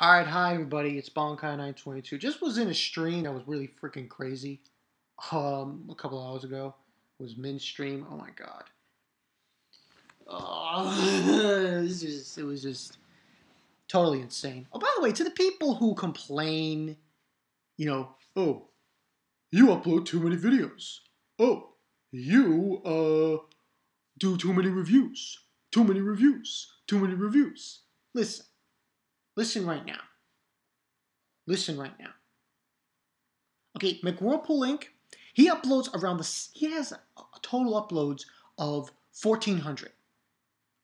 Alright, hi everybody, it's Bonkai922. Just was in a stream that was really freaking crazy. A couple hours ago. It was Min's stream. Oh my god. It was just totally insane. Oh, by the way, to the people who complain, oh, you upload too many videos. Oh, you, do too many reviews. Too many reviews. Too many reviews. Listen. Listen right now. Listen right now. Okay, McWhirlpool he uploads he has a total uploads of 1,400.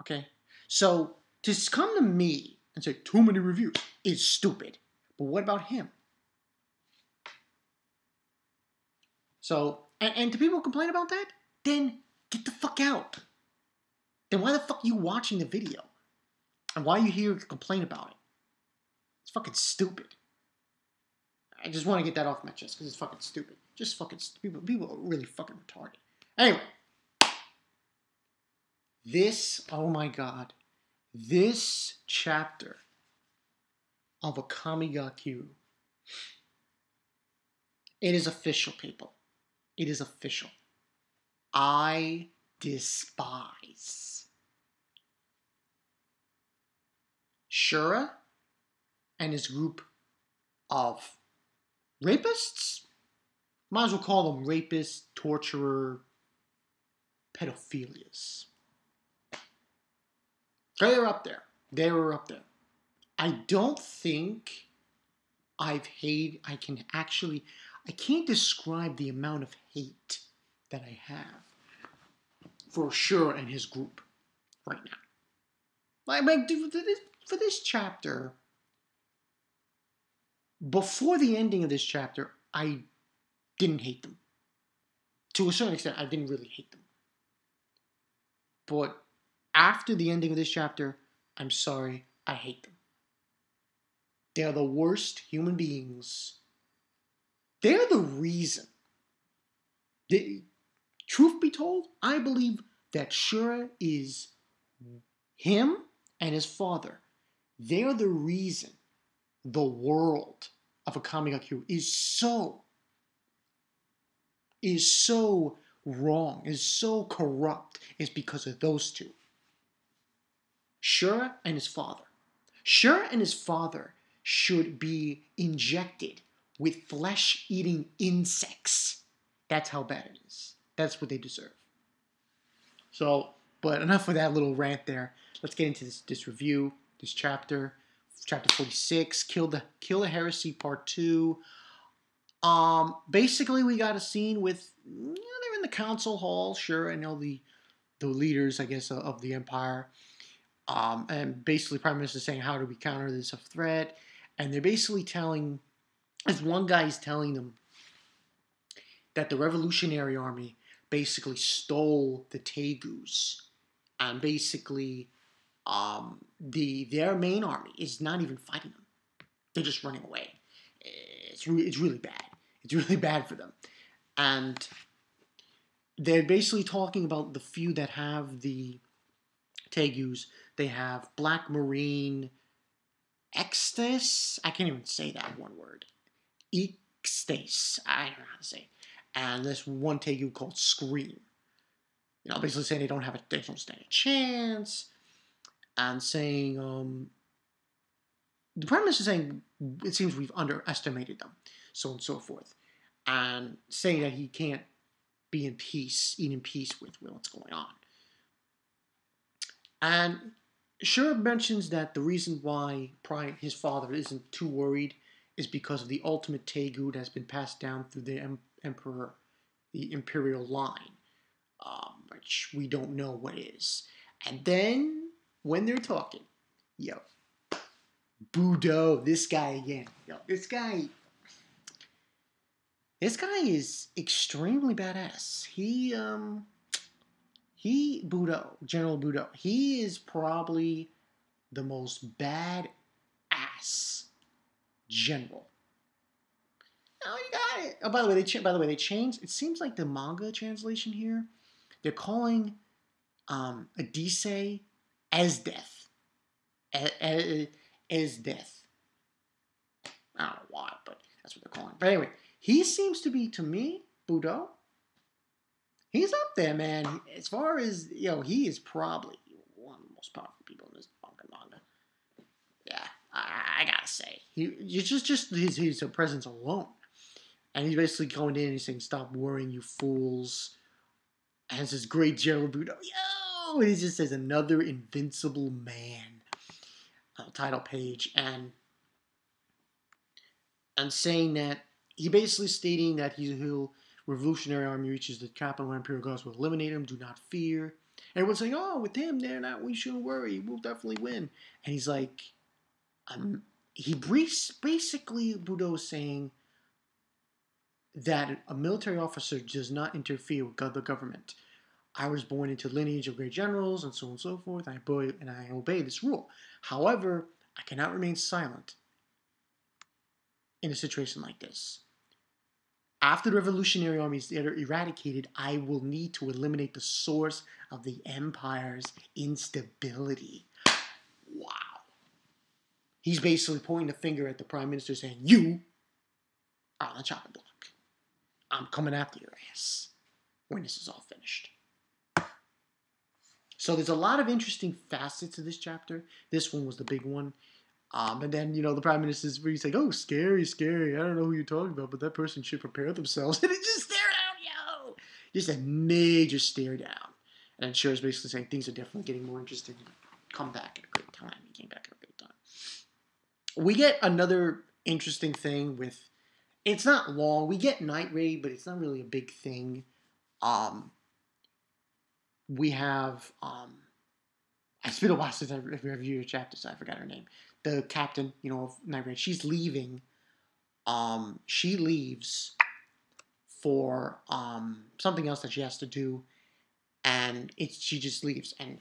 Okay, so to come to me and say too many reviews is stupid. But what about him? So, and to people who complain about that, then get the fuck out. Then why the fuck are you watching the video? And why are you here to complain about it? It's fucking stupid. I just want to get that off my chest because it's fucking stupid. Just fucking people are really fucking retarded. Anyway, oh my god, this chapter of Akame ga Kiru, it is official, people. It is official. I despise Shura and his group of rapists. Might as well call them rapists, torturer, pedophilias. They were up there. They were up there. I don't think I can't describe the amount of hate that I have for Shura and his group right now. Like for this chapter, before the ending of this chapter, I didn't hate them. To a certain extent, I didn't really hate them. But after the ending of this chapter, I'm sorry, I hate them. They are the worst human beings. They're the reason. Truth be told, I believe that Shura is him and his father. They're the reason the world of Akame ga Kiru is so wrong, is so corrupt, is because of those two. Shura and his father. Shura and his father should be injected with flesh-eating insects. That's how bad it is. That's what they deserve. So, but enough of that little rant there. Let's get into this review, this chapter. Chapter 46, Kill the Heresy Part 2. Basically, we got a scene with, they're in the council hall, sure, and all the leaders, I guess, of the Empire. And basically, Prime Minister is saying, how do we counter this threat? And they're basically telling, as one guy is telling them, that the Revolutionary Army basically stole the Tegus. And basically, their main army is not even fighting them. They're just running away. It's really bad. It's really bad for them. And they're basically talking about the few that have the Tegus. They have Black Marine Extas. I can't even say that one word. Extas. I don't know how to say it. And this one Tegu called Scream. Basically saying they don't stand a chance. And saying, the Prime Minister is saying, it seems we've underestimated them, so on and so forth. And saying that he can't be in peace, eat in peace with what's going on. And Shura mentions that the reason why his father isn't too worried is because of the ultimate Tegu that has been passed down through the Emperor, the Imperial line, which we don't know what is. And then, when they're talking, boudo, this guy again. This guy is extremely badass. General Boudo, he is probably the most badass general. Oh, you got it. Oh, by the way, they changed. It seems like the manga translation here, they're calling Adise as death. As death. I don't know why, but that's what they're calling him. But anyway, he seems to be, to me, boudo. He's up there, man. As far as, he is probably one of the most powerful people in this fucking manga. Yeah, I gotta say. Just his presence alone. And he's basically going in and he's saying, stop worrying, you fools. And it's this great General Boudo. Yo! And he just says, another invincible man. Title page. And saying that, he basically stating that he'll Revolutionary Army reaches the capital, Imperial Guards will eliminate him. Do not fear. Everyone's saying, "Oh, with him, we shouldn't worry. We'll definitely win." And he's like, he basically Boudo is saying that a military officer does not interfere with the government. I was born into lineage of great generals and so on and so forth. I obey this rule. However, I cannot remain silent in a situation like this. After the Revolutionary Army is eradicated, I will need to eliminate the source of the Empire's instability. Wow. He's basically pointing the finger at the Prime Minister saying, you are on the chopping block. I'm coming after your ass when this is all finished. So there's a lot of interesting facets to this chapter. This one was the big one. And then, the Prime Minister's where he's like, oh, scary. I don't know who you're talking about, but that person should prepare themselves. And it just stare down, yo! Just a major stare down. And then Shura's basically saying things are definitely getting more interesting. Come back at a great time. He came back at a great time. We get another interesting thing with, it's not long. We get Night Raid, but it's not really a big thing. We have, it's been a while since I reviewed a chapter, so I forgot her name. The captain, of Night Raid, she's leaving. She leaves for something else that she has to do, and she just leaves. And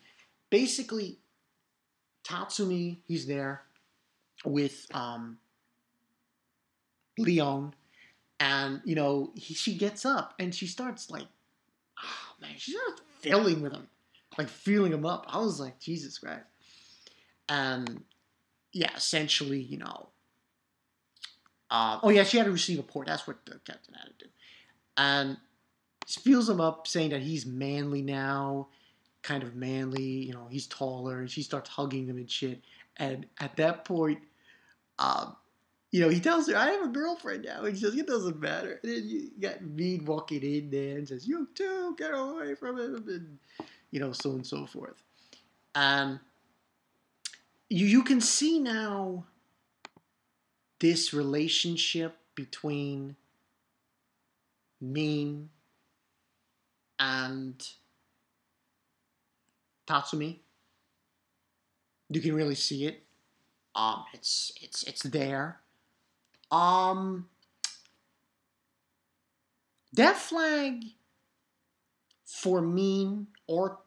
basically, Tatsumi, he's there with Leon, and she gets up and she starts she starts filling with him, feeling him up. I was like, Jesus Christ. And yeah, essentially, she had to receive a port. That's what the captain had to do. And she feels him up, saying that he's manly now, kind of manly, he's taller, and she starts hugging him and shit. And at that point, he tells her, I have a girlfriend now. And she says, it doesn't matter. And then you got Mead walking in there and says, you too, get away from him. And, so on and so forth. And you can see now this relationship between Min and Tatsumi. You can really see it. It's there. Death flag for Min, or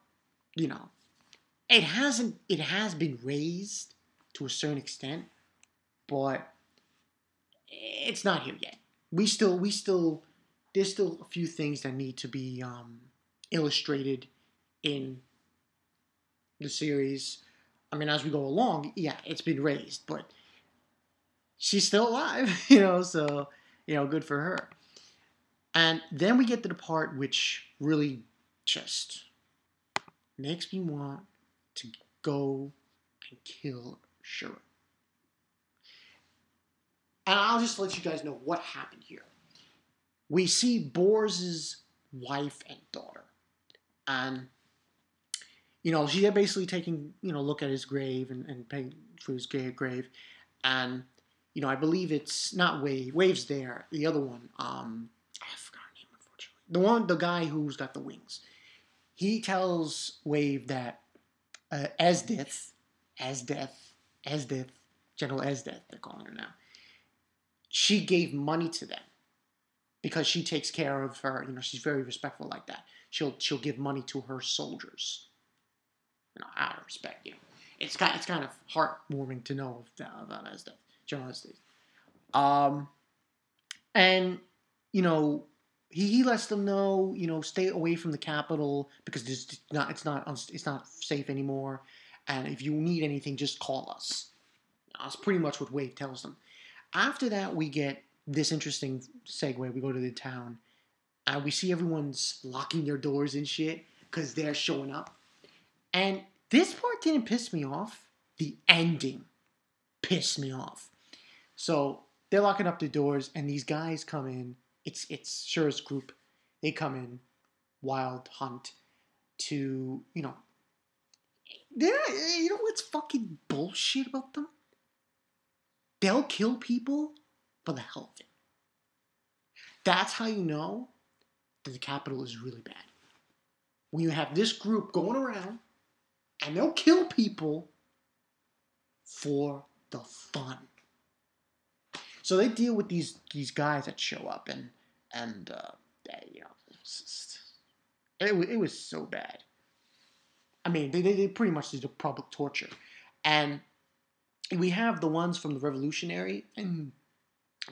it has been raised to a certain extent, but it's not here yet. There's still a few things that need to be illustrated in the series. I mean, as we go along, yeah, it's been raised, but she's still alive, so, good for her. And then we get to the part which really just makes me want to go and kill Shura. And I'll just let you guys know what happened here. We see Borz's wife and daughter. And, she's basically taking, a look at his grave and paying for his grave. And, I believe it's not Wave. Wave's there. The other one, I forgot her name, unfortunately. The guy who's got the wings. He tells Wave that Esdith, General Esdith, they're calling her now, she gave money to them because she takes care of her. She's very respectful like that. She'll give money to her soldiers. Out of respect. It's kind of heartwarming to know about Esdith, General Esdith. And he lets them know, stay away from the capital because it's not safe anymore. And if you need anything, just call us. That's pretty much what Wave tells them. After that, we get this interesting segue. We go to the town, and we see everyone's locking their doors and shit because they're showing up. And this part didn't piss me off. The ending pissed me off. So they're locking up the doors, and these guys come in. It's Shura's group. They come in, wild hunt, to they're not, you know what's fucking bullshit about them? They'll kill people for the hell of it. That's how you know that the capital is really bad. When you have this group going around and they'll kill people for the fun. So they deal with these guys that show up and it was so bad. I mean, they pretty much did a public torture. And we have the ones from the Revolutionary and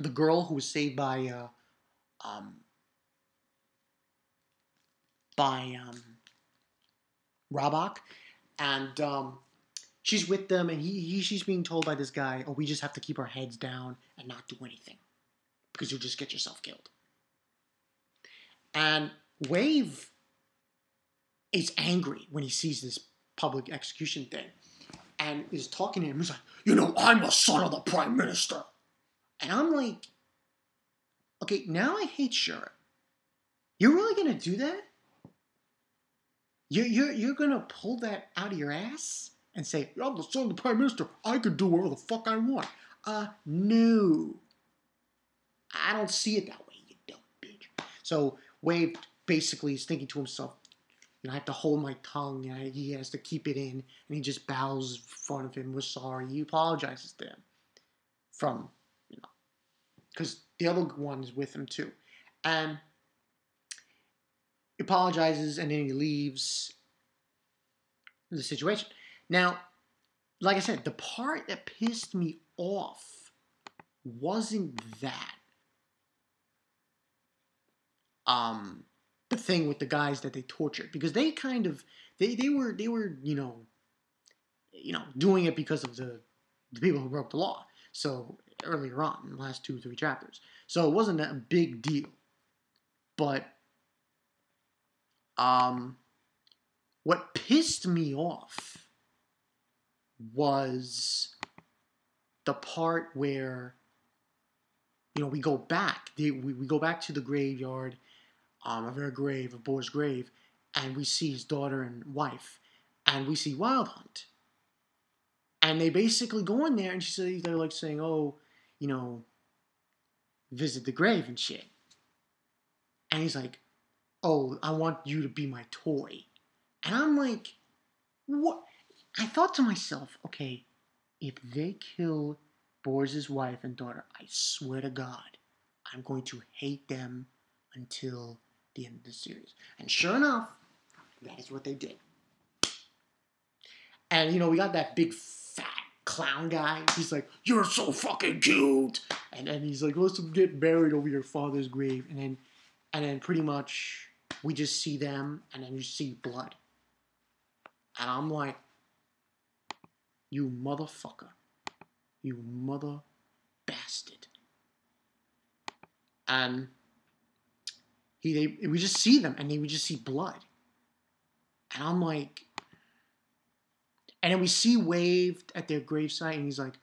the girl who was saved by Rabak, and she's with them, and she's being told by this guy, "Oh, we just have to keep our heads down and not do anything, because you'll just get yourself killed." And Wave is angry when he sees this public execution thing, and is talking to him. He's like, "I'm the son of the Prime Minister," and I'm like, "Okay, now I hate Shura. You're really gonna do that? You're gonna pull that out of your ass and say, I'm the son of the Prime Minister. I can do whatever the fuck I want. No. I don't see it that way, you dumb bitch. So Wave basically is thinking to himself, I have to hold my tongue. He has to keep it in. And he just bows in front of him. We're sorry. He apologizes to him. Because the other one is with him too. And he apologizes, and then he leaves the situation. Now, like I said, the part that pissed me off wasn't that. The thing with the guys that they tortured, because they kind of they were doing it because of the people who broke the law. So earlier on in the last 2 or 3 chapters, so it wasn't a big deal. But what pissed me off was the part where we go back. We go back to the graveyard, of her grave, of Boar's grave, and we see his daughter and wife, and we see Wild Hunt, and they basically go in there, and they're like saying, "Oh, visit the grave and shit," and he's like, "Oh, I want you to be my toy," and I'm like, what? I thought to myself, okay, if they kill Boris' wife and daughter, I swear to God, I'm going to hate them until the end of the series. And sure enough, that is what they did. And we got that big fat clown guy. He's like, "You're so fucking cute," and he's like, "Let's get buried over your father's grave." And then pretty much we just see them, and then you see blood. And I'm like, you motherfucker. You mother bastard. And we just see them, and we just see blood. And I'm like, and then we see Wave at their gravesite, and he's like,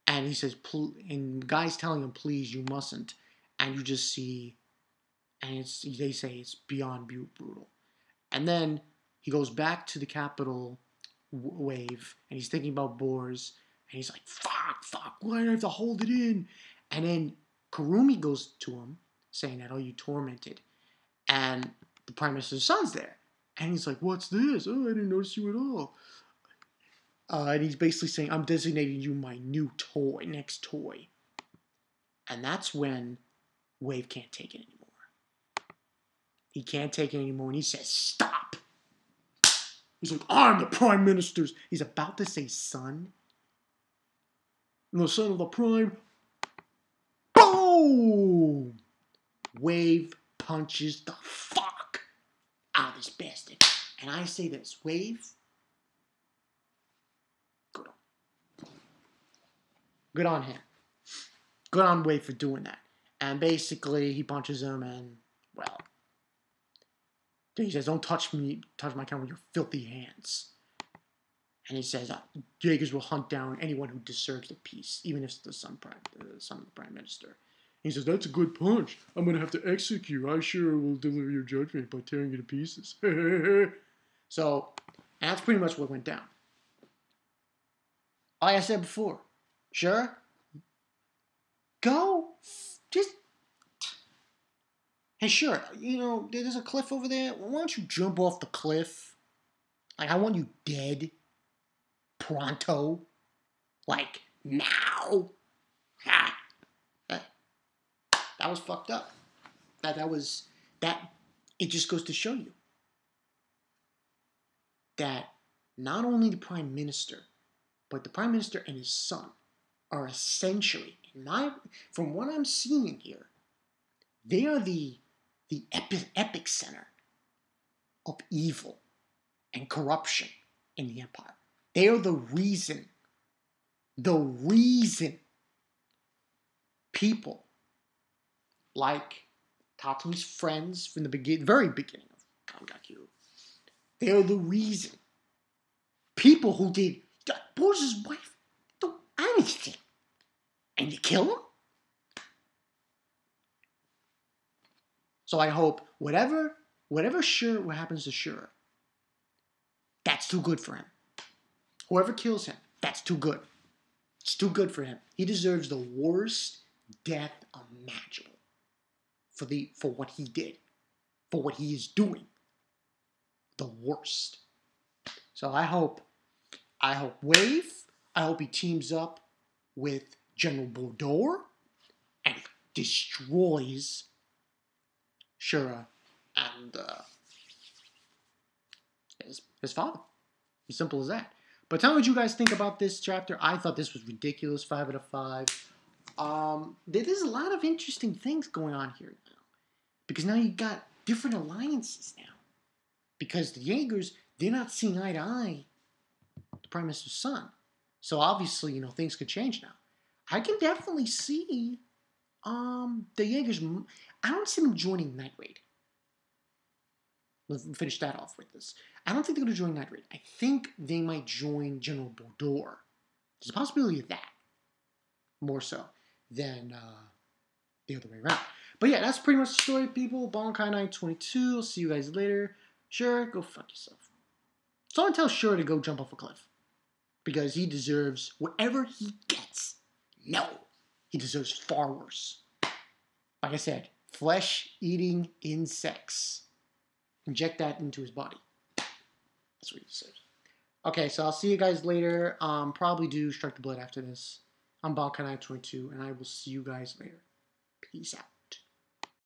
and he says, and the guy's telling him, "Please, you mustn't." And you just see, and they say it's beyond brutal. And then he goes back to the capital, Wave, and he's thinking about Boars, and he's like, fuck, why do I have to hold it in? And then Kurumi goes to him, saying that, "Oh, you tormented." And the Prime Minister's son's there. And he's like, "What's this? Oh, I didn't notice you at all." And he's basically saying, "I'm designating you my new toy, next toy." And that's when Wave can't take it anymore. He can't take it anymore, and he says, "Stop." He's like, "I'm the Prime Minister's." He's about to say son. The son of the Prime. Boom! Wave punches the fuck out of this bastard. And I say this, Wave, good on him. good on Wave for doing that. And basically, he punches him, and, well, he says, don't touch my camera with your filthy hands. And he says, Jaegers will hunt down anyone who deserves the peace, even if it's the son of the Prime Minister. He says, that's a good punch. I'm going to have to execute you. I sure will deliver your judgment by tearing you to pieces. So, and that's pretty much what went down. Like I said before, sure, go, just, hey, sure, there's a cliff over there. Why don't you jump off the cliff? Like, I want you dead. Pronto. Like, now. Ha. That was fucked up. It just goes to show you that not only the Prime Minister, but the Prime Minister and his son are essentially, from what I'm seeing here, they are the epic center of evil and corruption in the Empire. They are the reason people like Tatsumi's friends from the very beginning of Kiru, they are the reason people who did Boris' wife do anything, and you kill him. So I hope whatever Shura happens to Shura, that's too good for him. Whoever kills him, that's too good. It's too good for him. He deserves the worst death imaginable for what he did, for what he is doing. The worst. So I hope Wave, I hope he teams up with General Boudo and destroys Shura and his father. As simple as that. But tell me what you guys think about this chapter. I thought this was ridiculous. 5 out of 5. There's a lot of interesting things going on here now. Because now you got different alliances now. Because the Jaegers, they're not seeing eye to eye the Prime Minister's son. So obviously, things could change now. I can definitely see the Jaegers. I don't see them joining Night Raid. Let's finish that off with this. I don't think they're going to join Night Raid. I think they might join General Boudo. There's a possibility of that. More so than the other way around. But yeah, that's pretty much the story, people. Bankai 922. I'll see you guys later. Sure, go fuck yourself. Someone tell Shura to go jump off a cliff. Because he deserves whatever he gets. No. He deserves far worse. Like I said, flesh-eating insects. Inject that into his body. That's what he deserves. Okay, so I'll see you guys later. Probably do Strike the Blood after this. I'm Bankai 922, and I will see you guys later. Peace out.